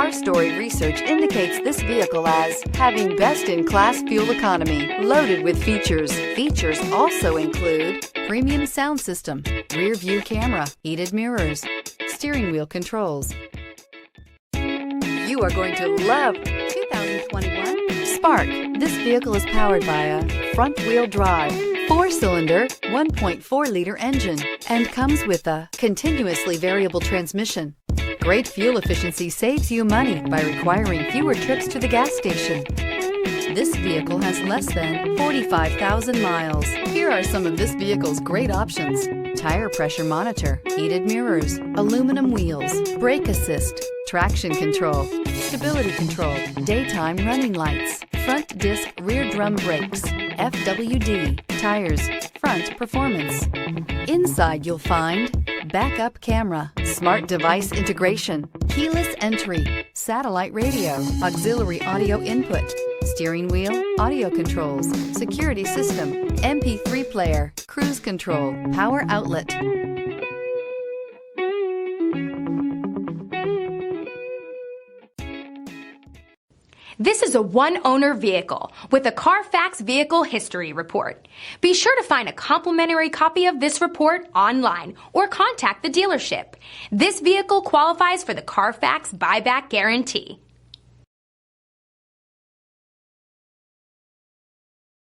Car Story research indicates this vehicle as having best-in-class fuel economy, loaded with features. Features also include premium sound system, rear view camera, heated mirrors, steering wheel controls. You are going to love 2021 Spark. This vehicle is powered by a front-wheel drive, 4-cylinder, 1.4-liter engine, and comes with a continuously variable transmission. Great fuel efficiency saves you money by requiring fewer trips to the gas station. This vehicle has less than 45,000 miles. Here are some of this vehicle's great options: tire pressure monitor, heated mirrors, aluminum wheels, brake assist, traction control, stability control, daytime running lights, front disc rear drum brakes, FWD, tires, front performance. Inside you'll find backup camera, smart device integration, keyless entry, satellite radio, auxiliary audio input, steering wheel audio controls, security system, MP3 player, cruise control, power outlet. This is a one-owner vehicle with a Carfax Vehicle History Report. Be sure to find a complimentary copy of this report online or contact the dealership. This vehicle qualifies for the Carfax Buyback Guarantee.